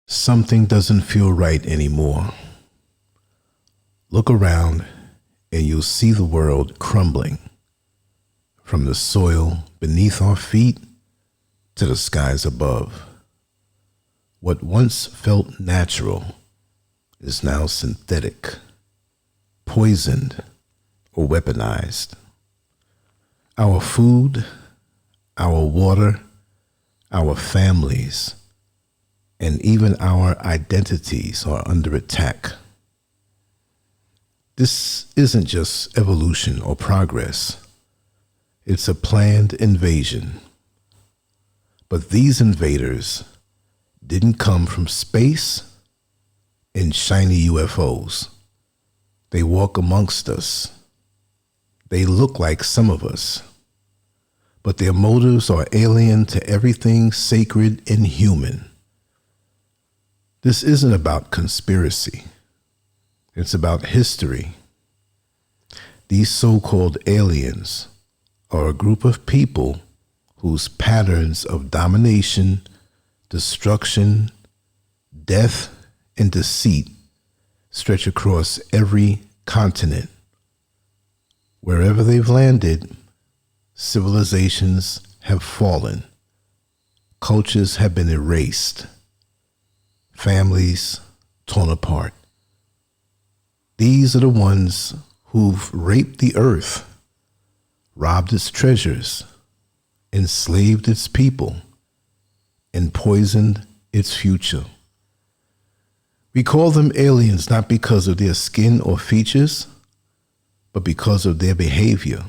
Something doesn't feel right anymore. Look around and you'll see the world crumbling, from the soil beneath our feet to the skies above. What once felt natural is now synthetic, poisoned, or weaponized. Our food, our water, our families, and even our identities are under attack. This isn't just evolution or progress. It's a planned invasion. But these invaders didn't come from space in shiny UFOs. They walk amongst us. They look like some of us, but their motives are alien to everything sacred and human. This isn't about conspiracy. It's about history. These so-called aliens are a group of people whose patterns of domination, destruction, death, and deceit stretch across every continent. Wherever they've landed, civilizations have fallen. Cultures have been erased. Families torn apart. These are the ones who've raped the earth, robbed its treasures, enslaved its people, and poisoned its future. We call them aliens not because of their skin or features, but because of their behavior.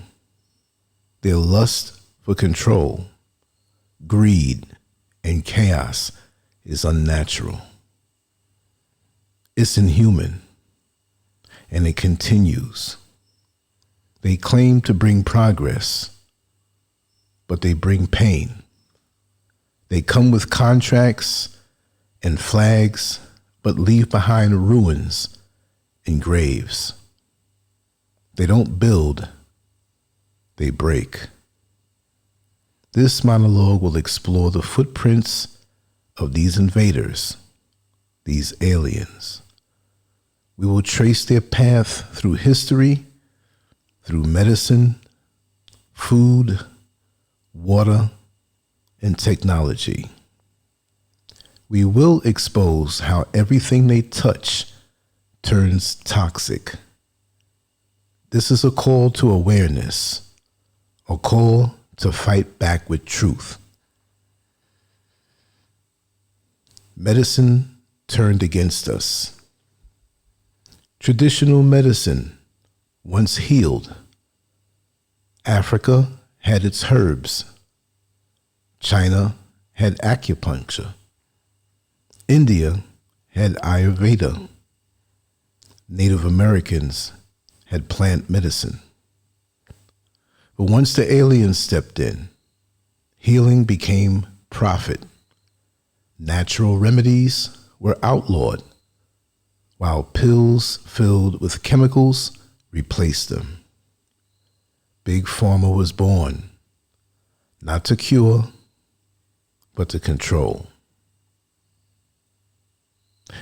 Their lust for control, greed, and chaos is unnatural. It's inhuman, and it continues. They claim to bring progress, but they bring pain. They come with contracts and flags, but leave behind ruins and graves. They don't build, they break. This monologue will explore the footprints of these invaders, these aliens. We will trace their path through history, through medicine, food, water, and technology. We will expose how everything they touch turns toxic. This is a call to awareness, a call to fight back with truth. Medicine turned against us. Traditional medicine once healed. Africa had its herbs. China had acupuncture. India had Ayurveda. Native Americans had plant medicine. But once the aliens stepped in, healing became profit. Natural remedies were outlawed, while pills filled with chemicals replaced them. Big Pharma was born, not to cure, but to control.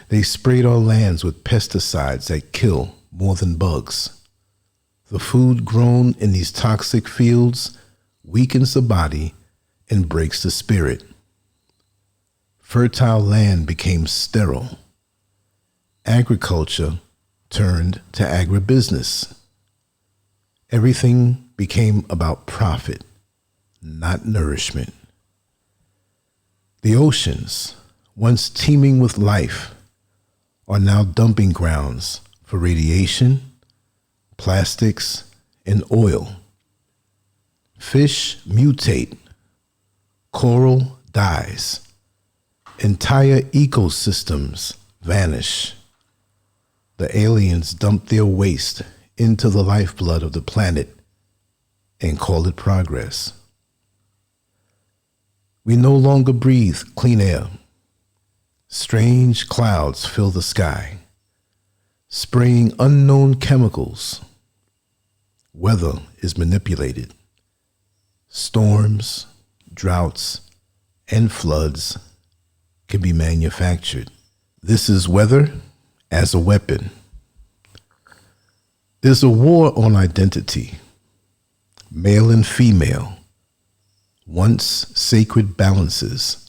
They sprayed our lands with pesticides that kill more than bugs. The food grown in these toxic fields weakens the body and breaks the spirit. Fertile land became sterile. Agriculture turned to agribusiness. Everything became about profit, not nourishment. The oceans, once teeming with life, are now dumping grounds for radiation, plastics, and oil. Fish mutate. Coral dies. Entire ecosystems vanish. The aliens dump their waste into the lifeblood of the planet and call it progress. We no longer breathe clean air. Strange clouds fill the sky, spraying unknown chemicals. Weather is manipulated. Storms, droughts, and floods can be manufactured. This is weather as a weapon. There's a war on identity. Male and female, once sacred balances,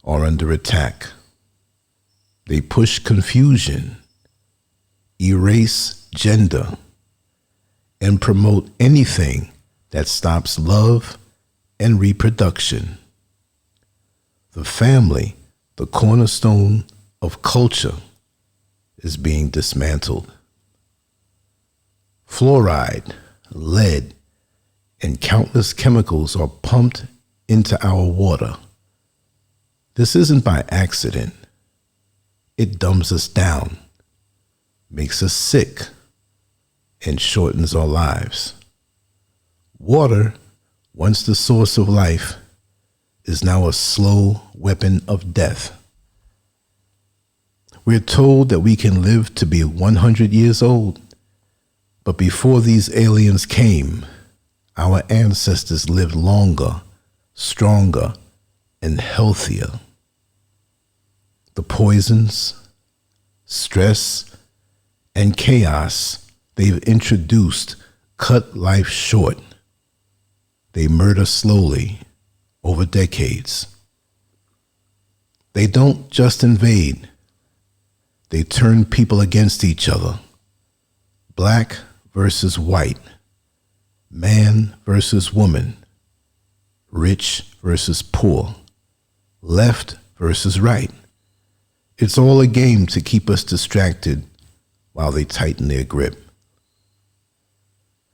are under attack. They push confusion, erase gender, and promote anything that stops love and reproduction. The family, the cornerstone of culture, is being dismantled. Fluoride, lead, and countless chemicals are pumped into our water. This isn't by accident. It dumbs us down, makes us sick, and shortens our lives. Water, once the source of life, is now a slow weapon of death. We're told that we can live to be 100 years old, but before these aliens came, our ancestors lived longer, stronger, and healthier. The poisons, stress, and chaos they've introduced cut life short. They murder slowly over decades. They don't just invade. They turn people against each other. Black versus white. Man versus woman. Rich versus poor. Left versus right. It's all a game to keep us distracted while they tighten their grip.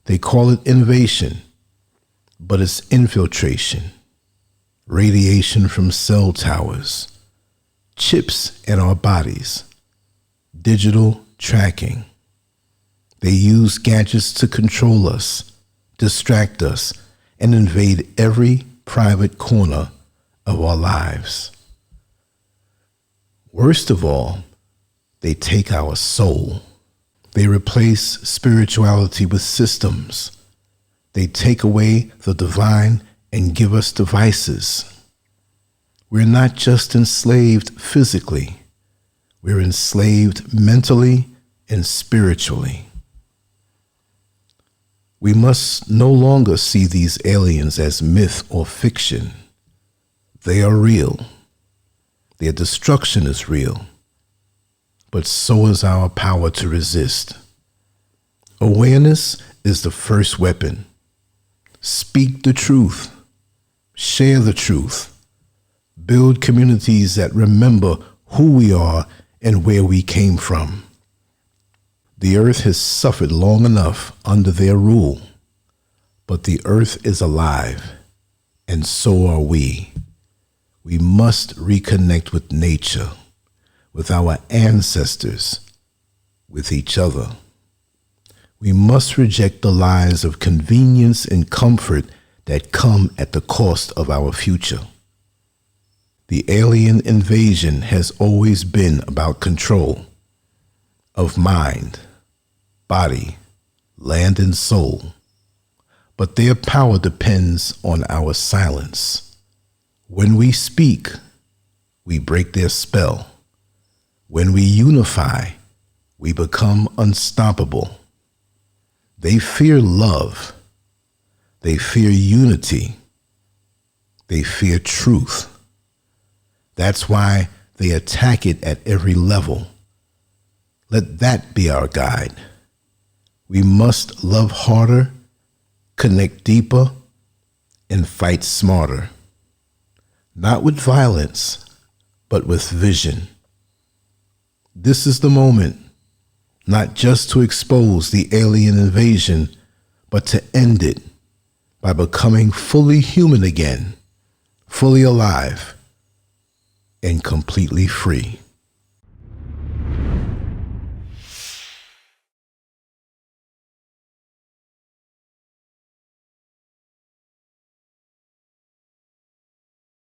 They call it invasion, but it's infiltration. Radiation from cell towers. Chips in our bodies. Digital tracking. They use gadgets to control us, distract us, and invade every private corner of our lives. Worst of all, they take our soul. They replace spirituality with systems. They take away the divine and give us devices. We're not just enslaved physically. We're enslaved mentally and spiritually. We must no longer see these aliens as myth or fiction. They are real. Their destruction is real. But so is our power to resist. Awareness is the first weapon. Speak the truth. Share the truth. Build communities that remember who we are and where we came from. The earth has suffered long enough under their rule, but the earth is alive, and so are we. We must reconnect with nature, with our ancestors, with each other. We must reject the lies of convenience and comfort that come at the cost of our future. The alien invasion has always been about control of mind, body, land, and soul. But their power depends on our silence. When we speak, we break their spell. When we unify, we become unstoppable. They fear love. They fear unity. They fear truth. That's why they attack it at every level. Let that be our guide. We must love harder, connect deeper, and fight smarter. Not with violence, but with vision. This is the moment, not just to expose the alien invasion, but to end it by becoming fully human again, fully alive, and completely free.